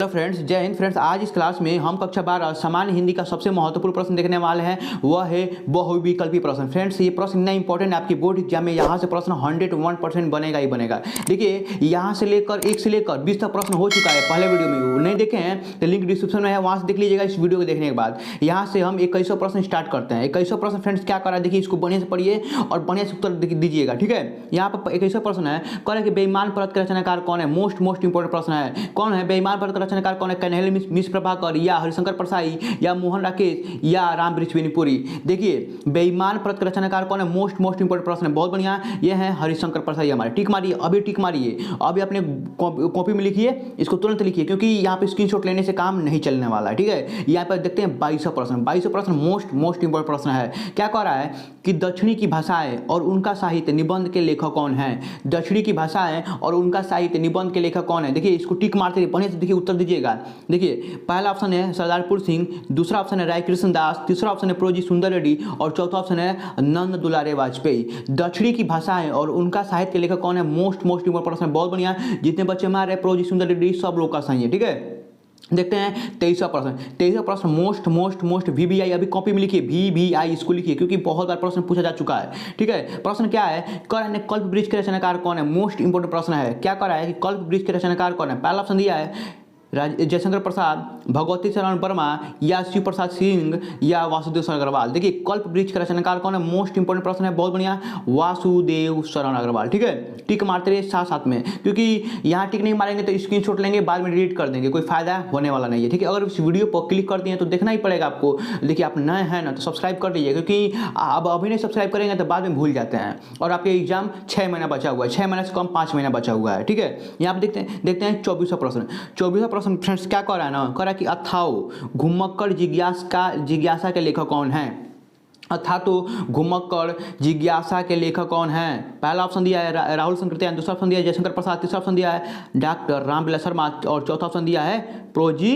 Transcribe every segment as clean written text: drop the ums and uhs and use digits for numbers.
Hello friends, जय Hind friends. आज इस क्लास में हम कक्षा 12 सामान्य हिंदी का सबसे महत्वपूर्ण प्रश्न देखने वाले हैं। वह है बहुविकल्पी प्रश्न। फ्रेंड्स, ये प्रश्न इतना इंपॉर्टेंट है आपकी बोर्ड एग्जाम में। यहाँ से प्रश्न 101% बनेगा ही बनेगा। देखिए, यहाँ से लेकर 1 से लेकर 20 तक प्रश्न हो चुका है पहले वीडियो में। वो नहीं देखे हैं तो लिंक डिस्क्रिप्शन में है, वहाँ से देख लीजिएगा इस वीडियो को देखने के बाद। यहाँ से हम 2100 प्रश्न स्टार्ट करते हैं। 2100 प्रश्न फ्रेंड्स क्या करा, देखिए इसको बढ़िया से पढ़िए और बढ़िया से उत्तर दीजिएगा, ठीक है। यहाँ पर 2100 प्रश्न है। कह रहे कि बेईमान परत का रचनाकार कौन है। मोस्ट इंपोर्टेंट प्रश्न है। कौन है बेईमान परत का रचनाकार कौन है। कन्हैया मिश्र प्रभाकर या हरिशंकर परसाई या मोहन राकेश या राम वृक्षवेणीपुरी। देखिए, बेईमान परत का रचनाकार कौन है। मोस्ट इंपोर्टेंट प्रश्न है, बहुत बढ़िया। ये है हरिशंकर परसाई हमारे। टिक मारिए, अभी टिक मारिए, अभी अपने कॉपी में लिखिए, इसको तुरंत लिखिए क्योंकि यहाँ पे स्क्रीनशॉट लेने से काम नहीं चलने वाला है, ठीक है। यहाँ पर देखते हैं 2200 प्रश्न। 2200 प्रश्न मोस्ट इंपोर्टेंट प्रश्न है। क्या कह रहा है कि दक्षिणी की भाषाएं और उनका साहित्य निबंध के लेखक कौन है। दक्षिणी की भाषाएं और उनका साहित्य निबंध के लेखक कौन है। देखिए, इसको टिक मारते रहिए, बढ़िया से देखिए, उत्तर दीजिएगा। देखिए, पहला ऑप्शन है सरदारपुर सिंह, दूसरा ऑप्शन है राय कृष्ण दास, तीसरा ऑप्शन है प्रोजी सुंदर रेड्डी और चौथा ऑप्शन है नंद दुलारे वाजपेयी। दक्षिणी की भाषाएं और उनका साहित्य के लेखक कौन है। मोस्ट इंपोर्टेंट प्रश्न, बहुत बढ़िया। जितने बच्चे मार रहे प्रोजी सुंदर रेड्डी सब लोग का सही है, ठीक है। देखते हैं 23वां प्रश्न। 23वां प्रश्न मोस्ट VBI, अभी कॉपी में लिखिए VBI, इसको लिखिए क्योंकि बहुत बार प्रश्न पूछा जा चुका है, ठीक है। प्रश्न क्या है, कल्प वृक्ष के रचनाकार कौन है। मोस्ट इंपोर्टेंट प्रश्न है। क्या कर रहा है कि कल्प वृक्ष के रचनाकार कौन है। पहला ऑप्शन दिया है जयशंकर प्रसाद, भगवती शरण वर्मा या शिव प्रसाद सिंह या वासुदेव शरण अग्रवाल। देखिए, कल्प वृक्ष का रचनाकार कौन है। मोस्ट इंपोर्टेंट प्रश्न है, बहुत बढ़िया। वासुदेव शरण अग्रवाल, ठीक है। टिक मारते रहिए साथ में, क्योंकि यहाँ टिक नहीं मारेंगे तो स्क्रीनशॉट लेंगे, बाद में डिलीट कर देंगे, कोई फायदा होने वाला नहीं है, ठीक है। अगर इस वीडियो पर क्लिक कर दिए तो देखना ही पड़ेगा आपको। देखिए, आप नए हैं ना तो सब्सक्राइब कर दीजिए, क्योंकि अब अभी नहीं सब्सक्राइब करेंगे तो बाद में भूल जाते हैं। और आपके एग्जाम 6 महीना बचा हुआ है, 6 महीने से कम 5 महीना बचा हुआ है, ठीक है। यहाँ पर देखते हैं 24वां प्रश्न। 24वां प्रश्न फ्रेंड्स क्या कर रहा है ना, कह रहा है कि अथाओ घुमक्कड़ जिज्ञासा के लेखक कौन है। अथातो घुमक्कड़ जिज्ञासा के लेखक कौन है। पहला ऑप्शन दिया है राहुल संकृत्यायन, दूसरा ऑप्शन दिया है जयशंकर प्रसाद, तीसरा ऑप्शन दिया है डॉक्टर रामविलास शर्मा और चौथा ऑप्शन दिया है प्रोजी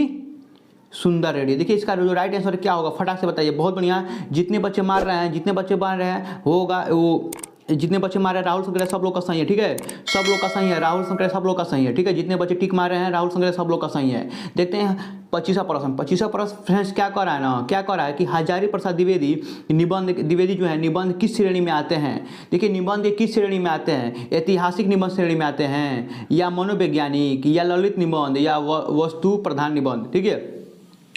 सुंदर रेड्डी। देखिए, इसका जो राइट आंसर क्या होगा फटाक से बताइए, बहुत बढ़िया। जितने बच्चे मार रहे हैं, जितने बच्चे मार रहे हैं होगा वो, जितने बच्चे मारे राहुल संक्रिया सब लोग का सही है, ठीक है। सब लोग का सही है, राहुल संक्रिया सब लोग का सही है, ठीक है। जितने बच्चे टिक मारे हैं राहुल संक्रिया सब लोग का सही है। देखते हैं 25वां प्रश्न। 25वां प्रश्न फ्रेंड्स क्या कर रहा है ना, क्या कर रहा है कि हजारी प्रसाद द्विवेदी जो है निबंध किस श्रेणी में आते हैं। देखिए, निबंध किस श्रेणी में आते हैं। ऐतिहासिक निबंध श्रेणी में आते हैं या मनोवैज्ञानिक या ललित निबंध या वस्तु प्रधान निबंध, ठीक है।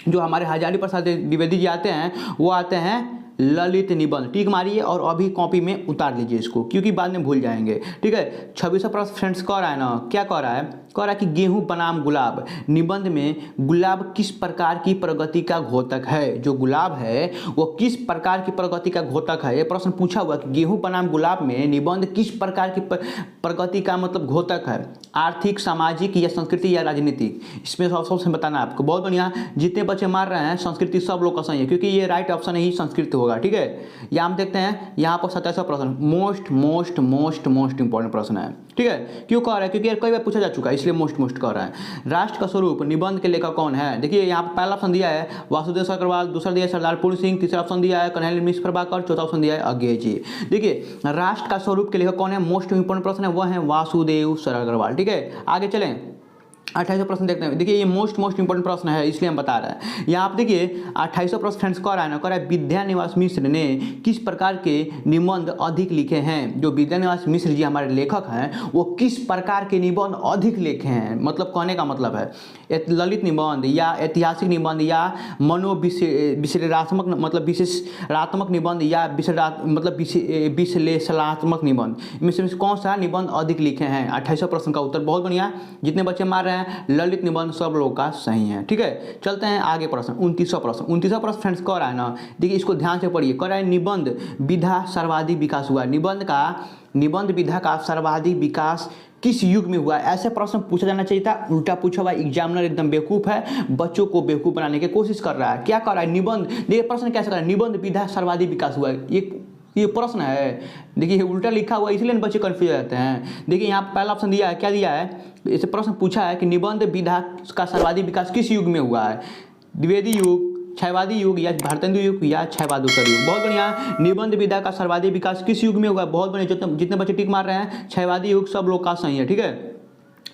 जो हमारे हजारी प्रसाद द्विवेदी जी आते हैं वो आते हैं ललित निबंध। टिक मारिए और अभी कॉपी में उतार लीजिए इसको, क्योंकि बाद में भूल जाएंगे, ठीक है। 26वां प्रश्न फ्रेंड्स कह रहा है ना, क्या कह रहा है कि गेहूं बनाम गुलाब निबंध में गुलाब किस प्रकार की प्रगति का घोतक है। जो गुलाब है वो किस प्रकार की प्रगति का घोतक है। ये प्रश्न पूछा हुआ कि गेहूं बनाम गुलाब में निबंध किस प्रकार की प्रगति का मतलब घोतक है। आर्थिक, सामाजिक या संस्कृति या राजनीतिक। इसमें सबसे बताना आपको, बहुत बढ़िया। जितने बच्चे मार रहे हैं संस्कृति सब लोग का सही है, क्योंकि ये राइट ऑप्शन ही संस्कृत होगा, ठीक है। यहाँ हम देखते हैं यहाँ पर 27वां प्रश्न मोस्ट इंपोर्टेंट प्रश्न है, ठीक है। क्यों कह रहा है, क्योंकि कई बार पूछा जा चुका है, इसलिए मोस्ट कह रहा है। राष्ट्र का स्वरूप निबंध के लेखक कौन है। देखिए, यहाँ पर पहला ऑप्शन दिया है वासुदेव शरण अग्रवाल, दूसरा दिया है सरदारपुर सिंह, तीसरा ऑप्शन दिया है कन्हैया मिश्र प्रभाकर, चौथा ऑप्शन दिया है अज्ञेय जी। देखिए, राष्ट्र का स्वरूप के लेखक कौन है, मोस्ट इंपोर्टेंट प्रश्न है, वह है वासुदेव शरण अग्रवाल, ठीक है। आगे चलें, 28वां प्रश्न देखते हैं। देखिए, ये मोस्ट इंपोर्टेंट प्रश्न है, इसलिए हम बता रहे हैं। यहाँ आप देखिए 28वां प्रश्न फ्रेंड्स कह रहा है ना, कह रहा है विद्यानिवास मिश्र ने किस प्रकार के निबंध अधिक लिखे हैं। जो विद्यानिवास मिश्र जी हमारे लेखक हैं वो किस प्रकार के निबंध अधिक लिखे हैं। मतलब कहने का मतलब है ललित निबंध या ऐतिहासिक निबंध या विश्लेषणात्मक मतलब विशेषणात्मक निबंध या विश्लेषणात्मक निबंध, इनमें से कौन सा निबंध अधिक लिखे हैं। 28वां प्रश्न का उत्तर, बहुत बढ़िया। जितने बच्चे मार रहे हैं ललित निबंध सब लोगों का सही है, ठीक है। चलते हैं आगे प्रश्न 29वां प्रश्न। 29वां प्रश्न फ्रेंड्स कह रहा है ना, देखिए इसको ध्यान से पढ़िए। कह रहा है निबंध विधा सर्वाधिक विकास हुआ। निबंध विधा का सर्वाधिक विकास किस युग में हुआ। ऐसे प्रश्न पूछा जाना चाहिए था, उल्टा पूछा हुआ। एग्जामिनर एकदम बेवकूफ़ है, बच्चों को बेवकूफ़ बनाने की कोशिश कर रहा है। क्या कर रहा है, निबंध, देखिए प्रश्न कैसे कर रहा है, निबंध विधा सर्वाधिक विकास हुआ। ये प्रश्न है, देखिए उल्टा लिखा हुआ, इसलिए बच्चे कंफ्यूज रहते हैं। देखिए, यहाँ पहला ऑप्शन दिया है, क्या दिया है, इसे प्रश्न पूछा है कि निबंध विधा का सर्वाधिक विकास किस युग में हुआ है। द्विवेदी युग, क्षयवादी युग या भारतेंदु युग या क्षयवादोत्तर युग। बहुत बढ़िया। निबंध विधा का सर्वाधिक विकास किस युग में हुआ है। बहुत बढ़िया। जितने बच्चे टिक मार रहे हैं क्षयवादी युग सब लोग का सही है, ठीक है।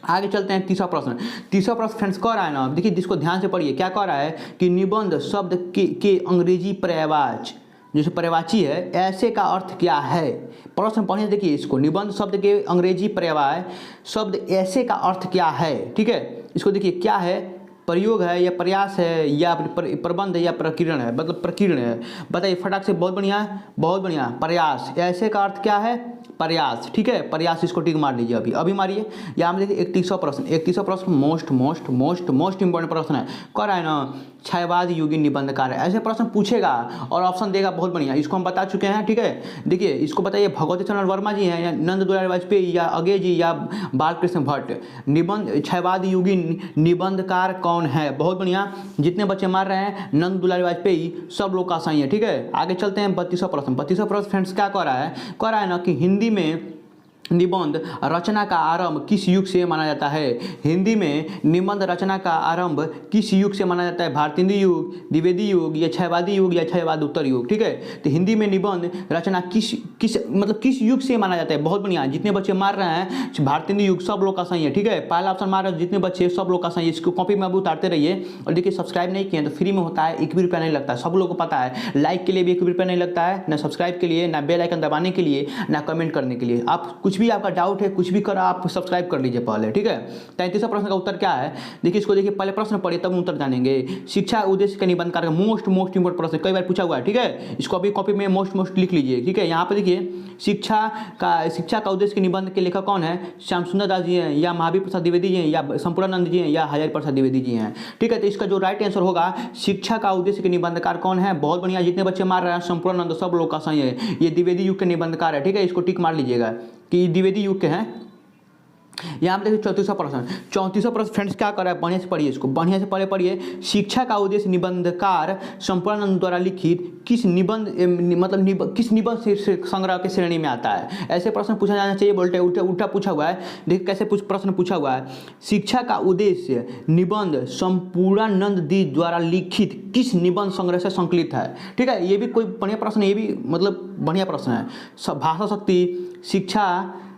आगे चलते हैं तीसरा प्रश्न। तीसरा प्रश्न फ्रेंड्स कह रहा है ना, देखिए जिसको ध्यान से पढ़िए, क्या कह रहा है कि निबंध शब्द के अंग्रेजी पर्यायवाची, जैसे पर्यायवाची है, ऐसे का अर्थ क्या है। प्रश्न पढ़िए, देखिए इसको, निबंध शब्द के अंग्रेजी पर्यायवाची शब्द ऐसे का अर्थ क्या है। ठीक है, इसको देखिए क्या है, प्रयोग है या प्रयास है या प्रबंध है या प्रकीर्ण है, मतलब प्रकीर्ण है। बताइए फटाक से, बहुत बढ़िया बहुत बढ़िया। प्रयास, ऐसे का अर्थ क्या है, प्रयास। ठीक है, प्रयास, इसको टिक मार लीजिए, अभी अभी मारिए। यहाँ में देखिए 31वां प्रश्न, 31वां प्रश्न most most most most important प्रश्न है। कह रहा है ना छायावाद युगी निबंधकार है, ऐसे प्रश्न पूछेगा और ऑप्शन देगा, बहुत बढ़िया। इसको हम बता चुके हैं। ठीक है, देखिए इसको बताइए, भगवती चरण वर्मा जी हैं या नंद दुलारी वाजपेयी या अगे जी या बालकृष्ण भट्ट। निबंध छायावाद युगी निबंधकार कौन है, बहुत बढ़िया। जितने बच्चे मार रहे हैं नंद दुलारी वाजपेयी, सब लोग का सही है। ठीक है, आगे चलते हैं 32वां प्रश्न। 32वां प्रश्न फ्रेंड्स क्या कह रहा है ना कि हिंदी में निबंध रचना का आरंभ किस युग से माना जाता है। हिंदी में निबंध रचना का आरंभ किस युग से माना जाता है, भारतीय युग, द्विवेदी युग या छायावादी युग या छायावाद उत्तर युग। ठीक है, तो हिंदी में निबंध रचना किस युग से माना जाता है, बहुत बढ़िया। जितने बच्चे मार रहे हैं भारतीय युग, सब लोग का सही है। ठीक है, पहला ऑप्शन मार रहे हैं जितने बच्चे, सब लोग का सही है। इसको कॉपी में अब उतारते रहिए। और देखिए सब्सक्राइब नहीं किए तो फ्री में होता है, 1 भी रुपया नहीं लगता है, सब लोग को पता है। लाइक के लिए भी 1 रुपया नहीं लगता है, ना सब्सक्राइब के लिए, ना बेल आइकन दबाने के लिए, ना कमेंट करने के लिए। आप कुछ भी आपका डाउट है, कुछ भी करो, आप सब्सक्राइब कर लीजिए पहले। ठीक है, 33वां प्रश्न का उत्तर क्या है, देखिए इसको देखिए, पहले प्रश्न पढ़िए तब उत्तर जानेंगे। शिक्षा उद्देश्य का निबंधकार का मोस्ट इंपोर्टेंट प्रश्न, कई बार पूछा हुआ है। ठीक है, इसको अभी कॉपी में मोस्ट लिख लीजिए। ठीक है, यहाँ पे देखिए शिक्षा का उद्देश्य के निबंध के लेखक कौन है, श्याम सुंदर दास जी हैं या महावीर प्रसाद द्विवेदी जी हैं या संपूर्णानंद जी हैं या हजारी प्रसाद द्विवेदी जी हैं। ठीक है, तो इसका जो राइट आंसर होगा, शिक्षा का उद्देश्य के निबंधकार कौन है, बहुत बढ़िया। जितने बच्चे मार रहे हैं संपूर्णानंद, सब लोग का सही है, ये द्विवेदी युग के निबंधकार है। ठीक है, इसको टिक मार लीजिएगा कि द्विवेदी युग के हैं। यहाँ पे देखिए 34वां प्रश्न। 34वां प्रश्न फ्रेंड्स क्या कर रहा है, बढ़िया से पढ़िए इसको, बढ़िया से पहले पढ़िए। शिक्षा का उद्देश्य निबंधकार संपूर्णानंद द्वारा लिखित किस निबंध किस निबंध संग्रह के श्रेणी में आता है। ऐसे प्रश्न पूछा जाना चाहिए, बोलते उल्टा पूछा हुआ है। देखिए कैसे प्रश्न पूछा हुआ है, शिक्षा का उद्देश्य निबंध संपूर्णानंद दी द्वारा लिखित किस निबंध संग्रह से संकलित है। ठीक है, ये भी कोई बढ़िया प्रश्न है, ये भी मतलब बढ़िया प्रश्न है। भाषा शक्ति,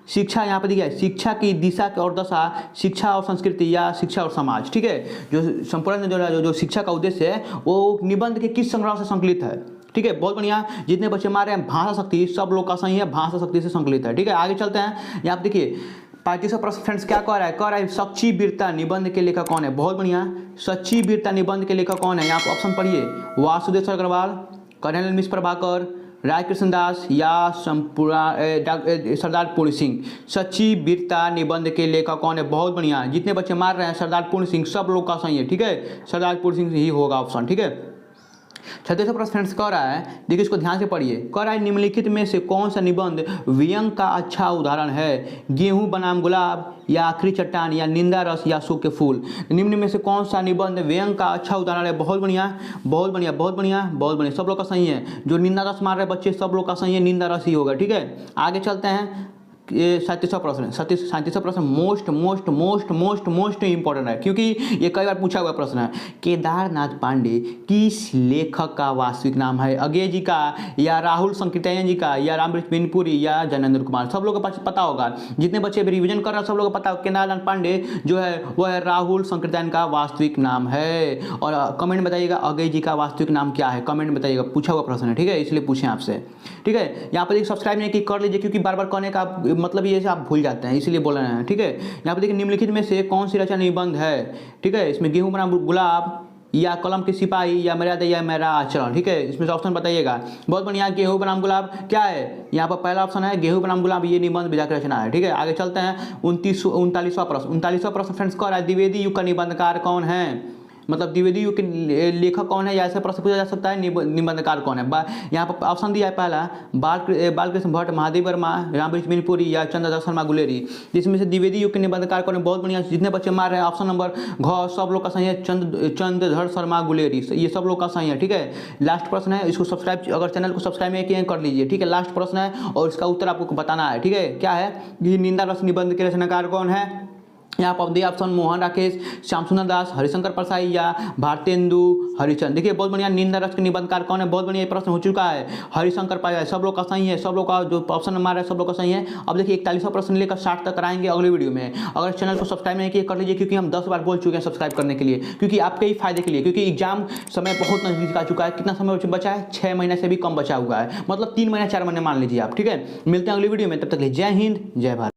शिक्षा यहाँ पे दिया है, शिक्षा की दिशा और दशा, शिक्षा और संस्कृति या शिक्षा और समाज। ठीक है, जो संपूर्ण जो शिक्षा का उद्देश्य है वो निबंध के किस संग्रह से संकलित है। ठीक है, बहुत बढ़िया। जितने बच्चे मारे हैं भाषा शक्ति, सब लोग का सही है, भाषा शक्ति से संकलित है। ठीक है, आगे चलते हैं। यहाँ पे देखिए 35वां प्रश्न फ्रेंड्स क्या कह रहा है, सच्ची वीरता निबंध के लेखक कौन है, बहुत बढ़िया। सच्ची वीरता निबंध के लेखक कौन है, यहाँ पे ऑप्शन पढ़िए, वासुदेव अग्रवाल, कर्नल मिश्र प्रभाकर, राय कृष्णदास या सरदार पूर्ण सिंह। सच्ची वीरता निबंध के लेखक कौन है, बहुत बढ़िया। जितने बच्चे मार रहे हैं सरदार पूर्ण सिंह, सब लोग का सही है। ठीक है, सरदार पूर्ण सिंह ही होगा ऑप्शन। ठीक है, 36वां प्रश्न फ्रेंड्स कह रहा है, देखिए इसको ध्यान से पढ़िए। कह रहा है निम्नलिखित में से कौन सा निबंध व्यंग का अच्छा उदाहरण है, गेहूं बनाम गुलाब या आखिरी चट्टान या निंदा रस या सूखे फूल। निम्न में से कौन सा निबंध व्यंग का अच्छा उदाहरण है, बहुत बढ़िया बहुत बढ़िया बहुत बढ़िया बहुत बढ़िया, सब लोग का सही है। जो निंदा रस मार रहे बच्चे, सब लोग का सही है, निंदा रस ही होगा। ठीक है, आगे चलते हैं। 37वां प्रश्न, 37वां प्रश्न most most most most most important है, क्योंकि ये कई बार पूछा हुआ प्रश्न है। केदारनाथ पांडे किस लेखक का वास्तविक नाम है, अगे जी का या राहुल संकीर्तन जी का या रामवृक्ष बिनपुरी या जनेंद्र कुमार। सब लोगों को पता होगा, जितने बच्चे भी रिविजन कर रहे हैं सब लोगों को पता होगा, केदारनाथ पांडे जो है वह है राहुल संकीर्तन का वास्तविक नाम है। और कमेंट बताइएगा अगे जी का वास्तविक नाम क्या है, कमेंट बताइएगा, पूछा हुआ प्रश्न है। ठीक है, इसलिए पूछें आपसे। ठीक है, यहाँ पर सब्सक्राइब नहीं की कर लीजिए, क्योंकि बार बार कहने का मतलब ये से आप भूल जाते हैं, इसलिए बोल रहे हैं। ठीक है, यहाँ पे देखिए निम्नलिखित में से कौन सी रचना निबंध है। ठीक है, इसमें गेहूं बनाम गुलाब या कलम के सिपाही या मर्यादा या मेरा आचरण। ठीक है, इसमें से ऑप्शन बताइएगा। बहुत बढ़िया, गेहूं बनाम गुलाब क्या है, यहाँ पर पहला ऑप्शन है गेहूं बनाम गुलाब, ये निबंध विधा की रचना है। ठीक है, आगे चलते हैं। 39वां प्रश्न फ्रेंड्स कह रहा है द्विवेदी युग का निबंधकार कौन है, मतलब द्विवेदी युग के लेखक कौन है, या ऐसा प्रश्न पूछा जा सकता है निबंधकार कौन है। यहाँ पर ऑप्शन दिया है पहला बालकृष्ण भट्ट, महादेव वर्मा, रामवृक्ष बिनपुरी या चंद्रदास शर्मा गुलेरी। जिसमें से द्विवेदी युग के निबंधकार कौन है, बहुत बढ़िया। जितने बच्चे मार रहे हैं ऑप्शन नंबर घ, सब लोग का सही है, चंद्रधर शर्मा गुलेरी, ये सब लोग का सही है। ठीक है, लास्ट प्रश्न है, इसको सब्सक्राइब, अगर चैनल को सब्सक्राइब नहीं किए कर लीजिए। ठीक है, लास्ट प्रश्न है और इसका उत्तर आपको बताना है। ठीक है, क्या है, ये निंदा रस निबंध के रचनाकार कौन है, यहाँ पर दे ऑप्शन मोहन राकेश, श्याम सुंदर दास, हरिशंकर प्रसाद या भारतेंदु हरिचंद। देखिए बहुत बढ़िया, निंदा रस के निबंधकार कौन है, बहुत बढ़िया ये प्रश्न हो चुका है, हरिशंकर प्रसाद। सब लोग का सही है, सब लोग का जो ऑप्शन नंबर है सब लोग का सही है। अब देखिए 41वां प्रश्न लेकर 60 तक कराएंगे अगले वीडियो में। अगर चैनल को सब्सक्राइब नहीं किया कर लीजिए, क्योंकि हम 10 बार बोल चुके हैं सब्सक्राइब करने के लिए, क्योंकि आपके ही फायदे के लिए, क्योंकि एग्जाम समय बहुत नजदीक आ चुका है। कितना समय बचा है, 6 महीने से भी कम बचा हुआ है, मतलब 3 महीने 4 महीने मान लीजिए आप। ठीक है, मिलते हैं अगली वीडियो में, तब तक के लिए जय हिंद जय भारत।